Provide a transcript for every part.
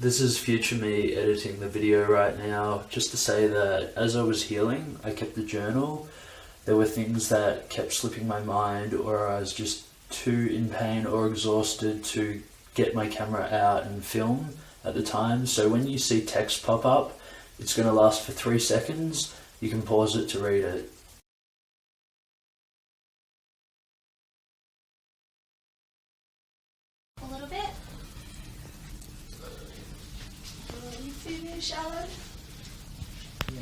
This is future me editing the video right now, just to say that as I was healing, I kept a journal. There were things that kept slipping my mind, or I was just too in pain or exhausted to get my camera out and film at the time. So when you see text pop up, it's going to last for 3 seconds. You can pause it to read it. A little bit. Will you finish, Alan? Yeah.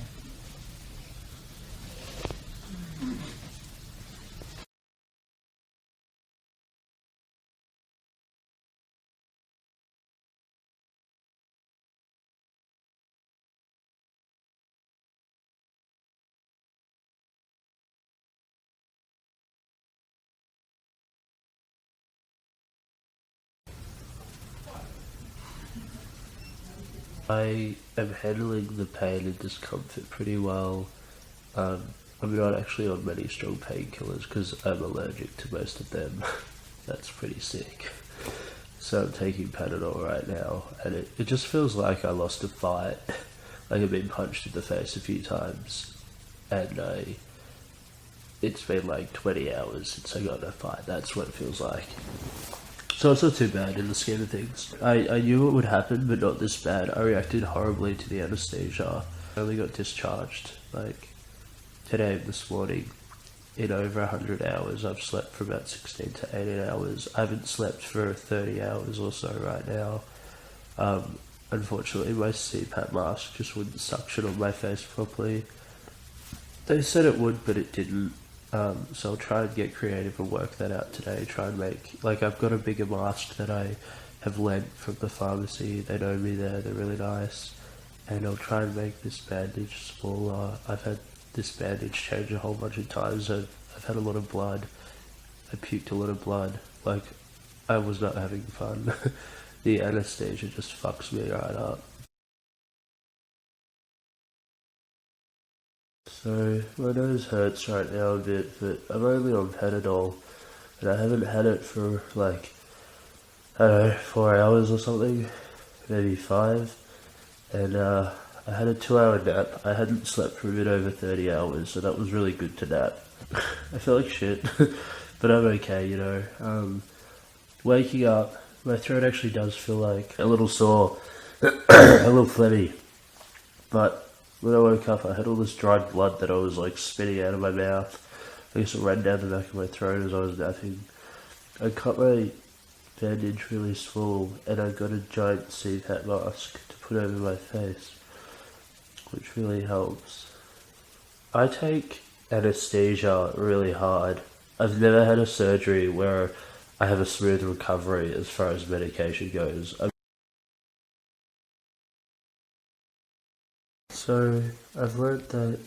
I am handling the pain and discomfort pretty well. I'm not actually on many strong painkillers because I'm allergic to most of them. That's pretty sick. So I'm taking Panadol right now, and it just feels like I lost a fight. Like I've been punched in the face a few times, and it's been like 20 hours since I got in a fight. That's what it feels like. So it's not too bad in the scheme of things. I knew it would happen, but not this bad. I reacted horribly to the anesthesia. I only got discharged like today, this morning. In over 100 hours, I've slept for about 16 to 18 hours. I haven't slept for 30 hours or so right now. Unfortunately, my CPAP mask just wouldn't suction on my face properly. They said it would, but it didn't. So I'll try and get creative and work that out today. Try and make, like, I've got a bigger mask that I have lent from the pharmacy. They know me there, they're really nice. And I'll try and make this bandage smaller. I've had this bandage change a whole bunch of times. I've had a lot of blood. I puked a lot of blood. Like, I was not having fun. The anesthesia just fucks me right up. So, my nose hurts right now a bit, but I'm only on Panadol, and I haven't had it for like, I don't know, 4 hours or something, maybe 5, and I had a 2-hour nap. I hadn't slept for a bit over 30 hours, so that was really good to nap. I feel like shit, but I'm okay, you know. Waking up, my throat actually does feel like a little sore, a little phlegmy, but when I woke up, I had all this dried blood that I was like spitting out of my mouth. I guess it ran down the back of my throat as I was napping. I cut my bandage really small, and I got a giant CPAP mask to put over my face, which really helps. I take anesthesia really hard. I've never had a surgery where I have a smooth recovery as far as medication goes. So, I've learnt that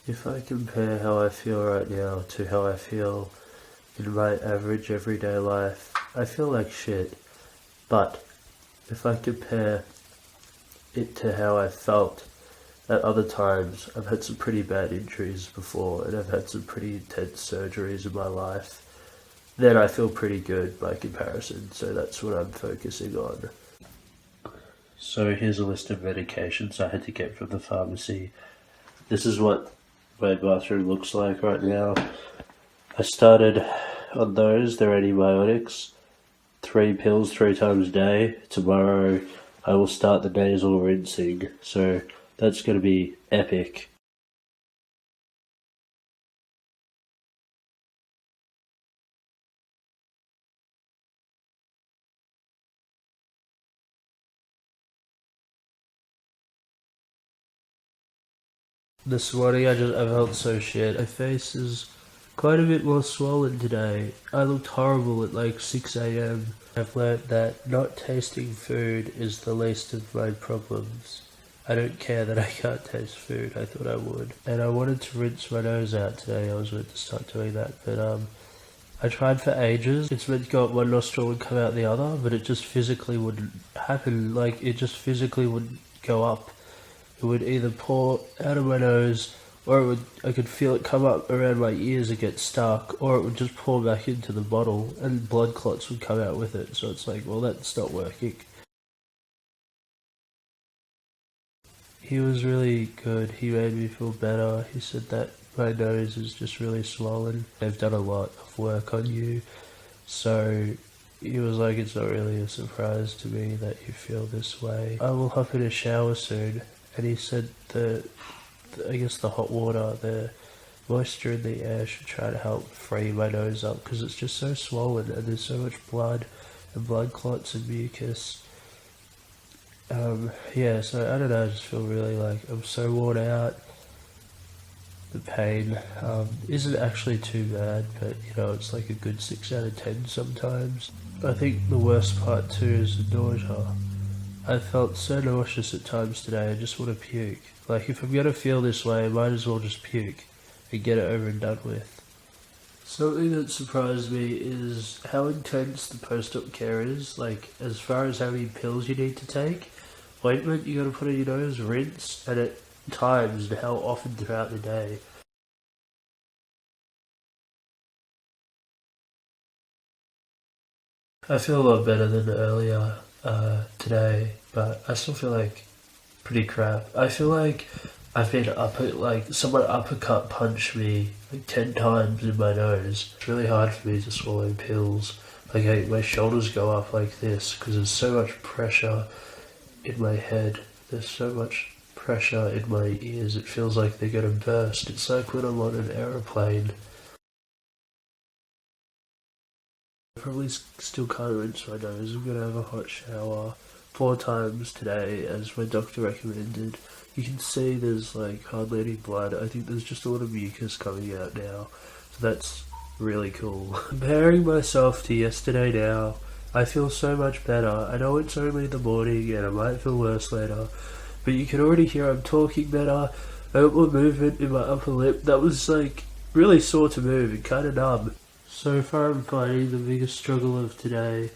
if I compare how I feel right now to how I feel in my average everyday life, I feel like shit. But if I compare it to how I felt at other times, I've had some pretty bad injuries before, and I've had some pretty intense surgeries in my life, then I feel pretty good by comparison, so that's what I'm focusing on. So here's a list of medications I had to get from the pharmacy. This is what my bathroom looks like right now. I started on those, they're antibiotics. 3 pills 3 times a day. Tomorrow I will start the nasal rinsing, so that's going to be epic. This morning I felt so shit. My face is quite a bit more swollen today. I looked horrible at like 6 AM. I've learnt that not tasting food is the least of my problems. I don't care that I can't taste food. I thought I would. And I wanted to rinse my nose out today. I was meant to start doing that, but I tried for ages. It's meant to go up one nostril and come out the other, but it just physically wouldn't happen. Like, it just physically wouldn't go up. It would either pour out of my nose, or I could feel it come up around my ears and get stuck, or it would just pour back into the bottle, and blood clots would come out with it. So it's like, well, that's not working. He was really good. He made me feel better. He said that my nose is just really swollen. They've done a lot of work on you. So he was like, it's not really a surprise to me that you feel this way. I will hop in a shower soon. And he said I guess the hot water, the moisture in the air should try to help free my nose up because it's just so swollen and there's so much blood and blood clots and mucus. Yeah, so I don't know, I just feel really like I'm so worn out. The pain isn't actually too bad, but you know, it's like a good 6 out of 10 sometimes. I think the worst part too is the nausea. I felt so nauseous at times today, I just want to puke. Like if I'm gonna feel this way, I might as well just puke and get it over and done with. Something that surprised me is how intense the post-op care is, like as far as how many pills you need to take, ointment you gotta put in your nose, rinse, and at times and how often throughout the day. I feel a lot better than earlier today, but I still feel like pretty crap. I feel like I've been someone uppercut punched me like 10 times in my nose. It's really hard for me to swallow pills. Like my shoulders go up like this because there's so much pressure in my head. There's so much pressure in my ears. It feels like they're gonna burst. It's like when I'm on an aeroplane. I probably still can't rinse my nose. I'm gonna have a hot shower 4 times today as my doctor recommended. You can see there's like hardly any blood. I think there's just a lot of mucus coming out now. So that's really cool. Comparing myself to yesterday now, I feel so much better. I know it's only the morning and I might feel worse later, but you can already hear I'm talking better. I got more movement in my upper lip. That was like really sore to move and kind of numb. So far I'm finding the biggest struggle of today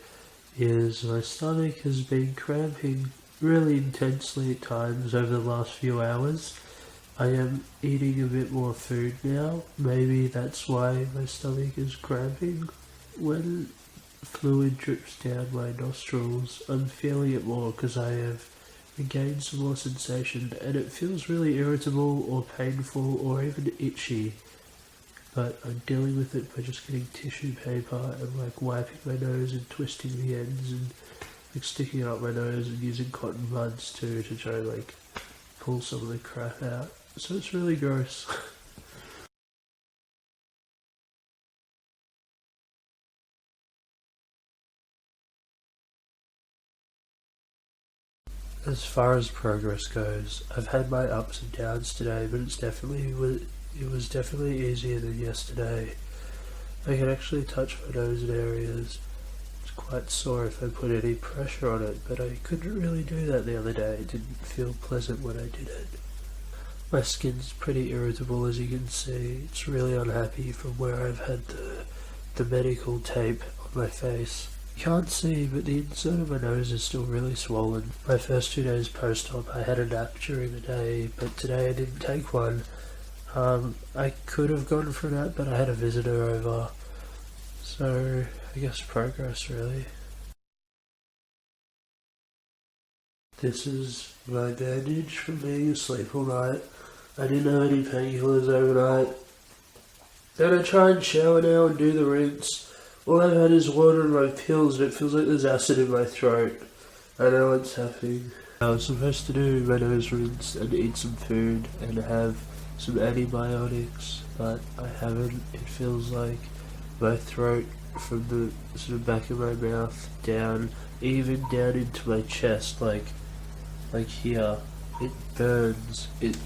is my stomach has been cramping really intensely at times over the last few hours. I am eating a bit more food now. Maybe that's why my stomach is cramping. When fluid drips down my nostrils, I'm feeling it more because I have regained some more sensation and it feels really irritable or painful or even itchy. But I'm dealing with it by just getting tissue paper and like wiping my nose and twisting the ends and like sticking it up my nose and using cotton buds too to try and like pull some of the crap out. So it's really gross. As far as progress goes, I've had my ups and downs today, but it was definitely easier than yesterday. I can actually touch my nose in areas. It's quite sore if I put any pressure on it, but I couldn't really do that the other day. It didn't feel pleasant when I did it. My skin's pretty irritable, as you can see. It's really unhappy from where I've had the medical tape on my face. You can't see, but the inside of my nose is still really swollen. My first 2 days post-op, I had a nap during the day, but today I didn't take one. I could have gone for a nap, but I had a visitor over. So, I guess progress, really. This is my bandage from being asleep all night. I didn't have any painkillers overnight. Then I try and shower now and do the rinse. All I've had is water and my pills and it feels like there's acid in my throat. I know what's happening. I was supposed to do my nose rinse and eat some food and have some antibiotics, but I haven't. It feels like my throat from the sort of back of my mouth down, even down into my chest, like here, it burns. It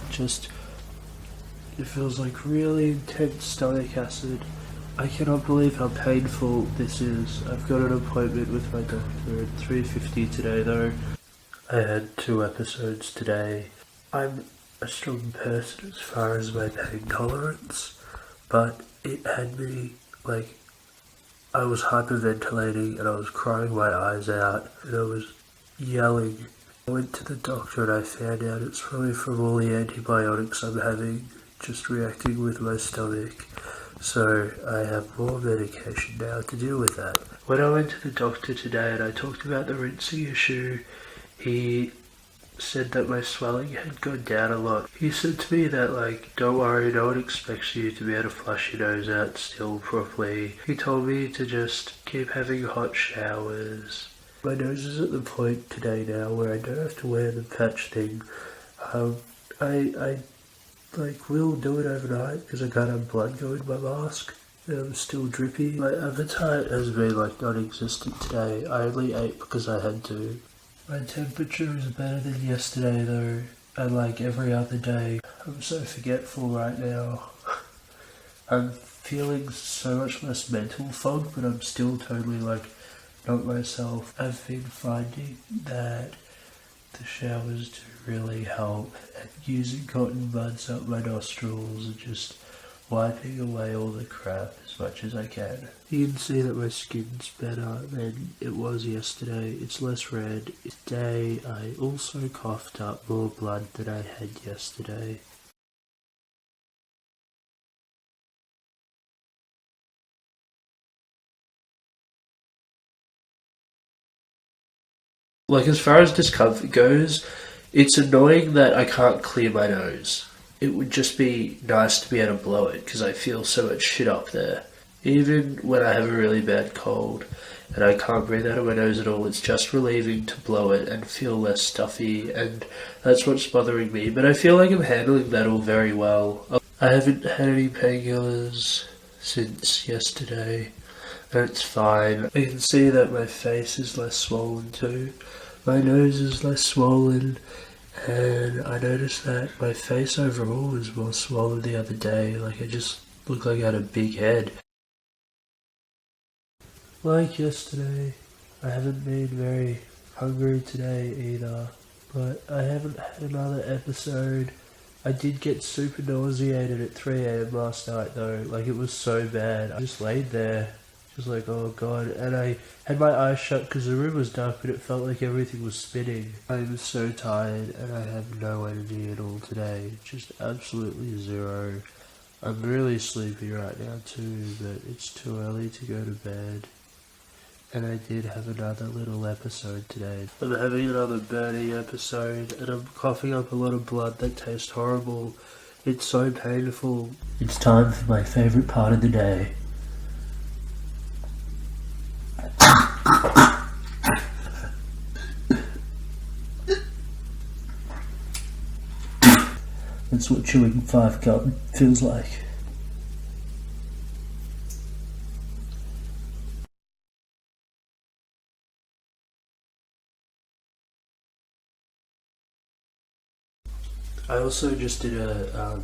feels like really intense stomach acid. I cannot believe how painful this is. I've got an appointment with my doctor at 3:50 today though. I had 2 episodes today. I'm a strong person as far as my pain tolerance, but it had me like I was hyperventilating and I was crying my eyes out and I was yelling. I went to the doctor and I found out it's probably from all the antibiotics I'm having, just reacting with my stomach. So I have more medication now to deal with that. When I went to the doctor today and I talked about the rinsing issue, he said that my swelling had gone down a lot. He said to me that, like, don't worry, no one expects you to be able to flush your nose out still properly. He told me to just keep having hot showers. My nose is at the point today now where I don't have to wear the patch thing. I will do it overnight because I can't have blood go in my mask. I'm still drippy. My appetite has been non-existent today. I only ate because I had to. My temperature is better than yesterday though, and like every other day. I'm so forgetful right now. I'm feeling so much less mental fog, but I'm still totally not myself. I've been finding that the showers do really help, and using cotton buds up my nostrils and just wiping away all the crap as much as I can. You can see that my skin's better than it was yesterday. It's less red. Today I also coughed up more blood than I had yesterday. Like, as far as discomfort goes, it's annoying that I can't clear my nose. It would just be nice to be able to blow it because I feel so much shit up there. Even when I have a really bad cold and I can't breathe out of my nose at all, it's just relieving to blow it and feel less stuffy, and that's what's bothering me. But I feel like I'm handling that all very well. I haven't had any painkillers since yesterday, and it's fine. I can see that my face is less swollen too. My nose is less swollen. And I noticed that my face overall was more swollen the other day. Like, I just looked like I had a big head. Like yesterday, I haven't been very hungry today either. But I haven't had another episode. I did get super nauseated at 3 AM last night though. Like, it was so bad. I just laid there. Just like, oh god, and I had my eyes shut because the room was dark, but it felt like everything was spinning. I'm so tired and I have no energy at all today, just absolutely zero. I'm really sleepy right now too, but it's too early to go to bed. And I did have another little episode today. I'm having another burning episode, and I'm coughing up a lot of blood that tastes horrible. It's so painful. It's time for my favourite part of the day. That's what chewing 5 gum feels like. I also just did a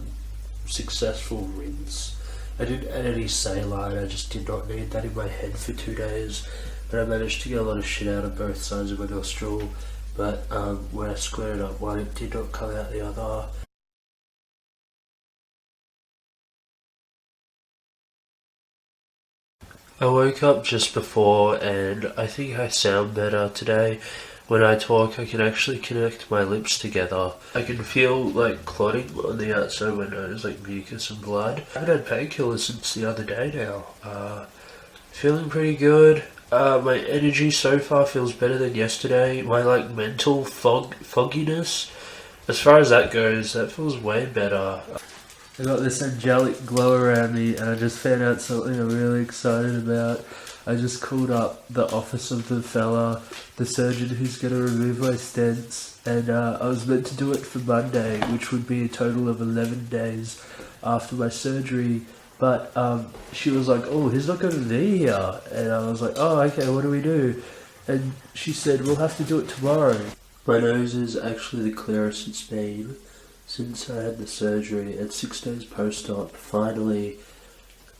successful rinse. I didn't add any saline, I just did not need that in my head for 2 days. But I managed to get a lot of shit out of both sides of my nostril. But when I squared up one, it did not come out the other. I woke up just before, and I think I sound better today. When I talk, I can actually connect my lips together. I can feel like clotting on the outside of my nose, like mucus and blood. I haven't had painkillers since the other day now. Feeling pretty good. My energy so far feels better than yesterday. My mental fogginess, as far as that goes, that feels way better. I got this angelic glow around me, and I just found out something I'm really excited about. I just called up the office of the surgeon who's going to remove my stents, and I was meant to do it for Monday, which would be a total of 11 days after my surgery. But she was like, oh, he's not going to be here. And I was like, oh, okay, what do we do? And she said, we'll have to do it tomorrow. My nose is actually the clearest it's been since I had the surgery. At 6 days post-op, finally,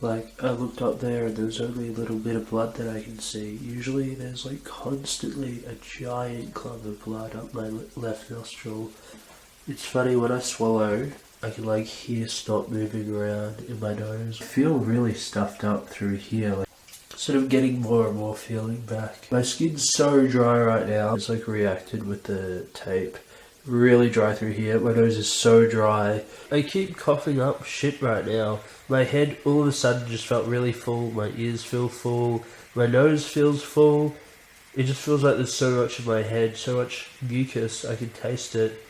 I looked up there and there was only a little bit of blood that I can see. Usually there's constantly a giant clump of blood up my left nostril. It's funny, when I swallow, I can hear snot moving around in my nose. I feel really stuffed up through here, sort of getting more and more feeling back. My skin's so dry right now, it's reacted with the tape. Really dry through here. My nose is so dry. I keep coughing up shit right now. My head all of a sudden just felt really full. My ears feel full. My nose feels full. It just feels like there's so much in my head, so much mucus, I can taste it.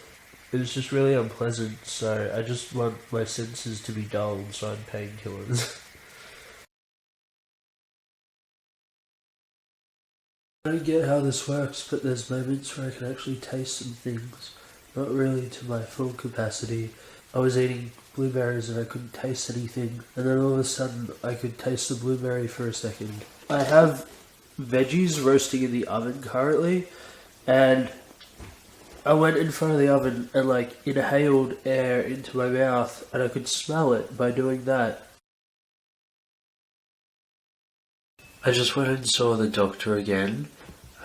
It was just really unpleasant, so I just want my senses to be dulled, so I'm painkillers. I don't get how this works, but there's moments where I can actually taste some things, not really to my full capacity. I was eating blueberries and I couldn't taste anything, and then all of a sudden I could taste the blueberry for a second. I have veggies roasting in the oven currently, and I went in front of the oven and like inhaled air into my mouth, and I could smell it by doing that. I just went and saw the doctor again.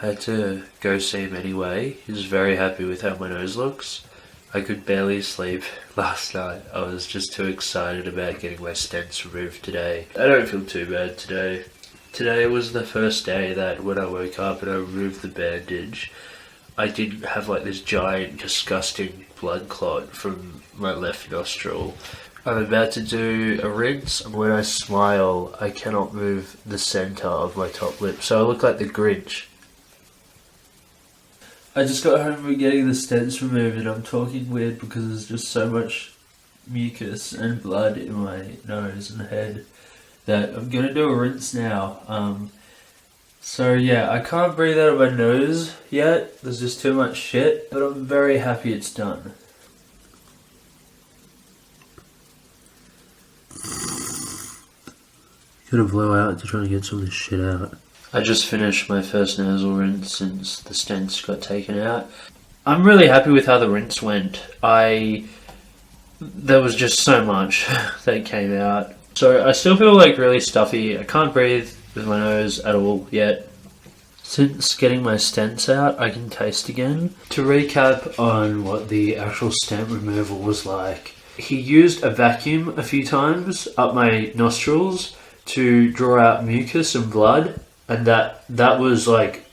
I had to go see him anyway. He was very happy with how my nose looks. I could barely sleep last night. I was just too excited about getting my stents removed today. I don't feel too bad today. Today was the first day that when I woke up and I removed the bandage, I didn't have like this giant disgusting blood clot from my left nostril. I'm about to do a rinse, and when I smile I cannot move the centre of my top lip, so I look like the Grinch. I just got home from getting the stents removed and I'm talking weird because there's just so much mucus and blood in my nose and head that I'm going to do a rinse now. So yeah, I can't breathe out of my nose yet, there's just too much shit, but I'm very happy it's done. Gotta blow out to try and get some of this shit out. I just finished my first nasal rinse since the stents got taken out. I'm really happy with how the rinse went. There was just so much that came out. So I still feel like really stuffy. I can't breathe with my nose at all yet. Since getting my stents out, I can taste again. To recap on what the actual stent removal was like, he used a vacuum a few times up my nostrils to draw out mucus and blood, and that was like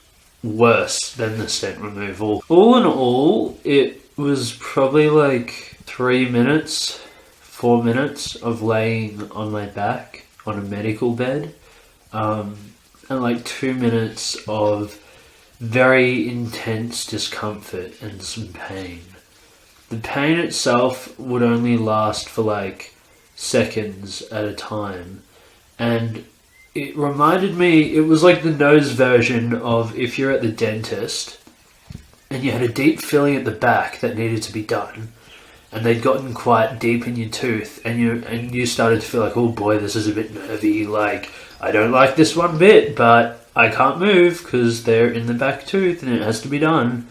worse than the stent removal. All in all, it was probably like 3 minutes, 4 minutes of laying on my back on a medical bed, and like 2 minutes of very intense discomfort and some pain. The pain itself would only last for like seconds at a time, and it reminded me, it was like the nose version of if you're at the dentist and you had a deep filling at the back that needed to be done, and they'd gotten quite deep in your tooth, and you started to feel like, oh boy, this is a bit nervy, like, I don't like this one bit, but I can't move because they're in the back tooth and it has to be done.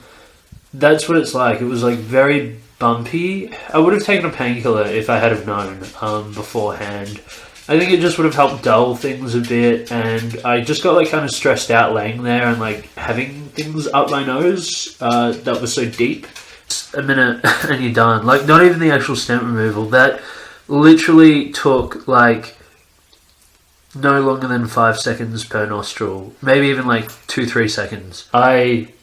That's what it's like. It was like very bumpy. I would have taken a painkiller if I had have known beforehand. I think it just would have helped dull things a bit, and I just got like kind of stressed out laying there and like having things up my nose that was so deep. A minute and you're done. Like, not even the actual stent removal. That literally took like no longer than 5 seconds per nostril. Maybe even like 2-3 seconds. I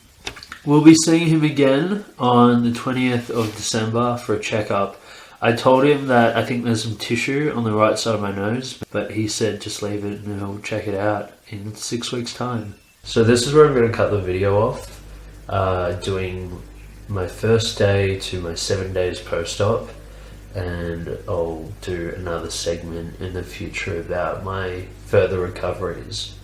will be seeing him again on the 20th of December for a checkup. I told him that I think there's some tissue on the right side of my nose, but he said just leave it and he'll check it out in 6 weeks' time. So this is where I'm going to cut the video off, doing my first day to my 7 days post-op, and I'll do another segment in the future about my further recoveries.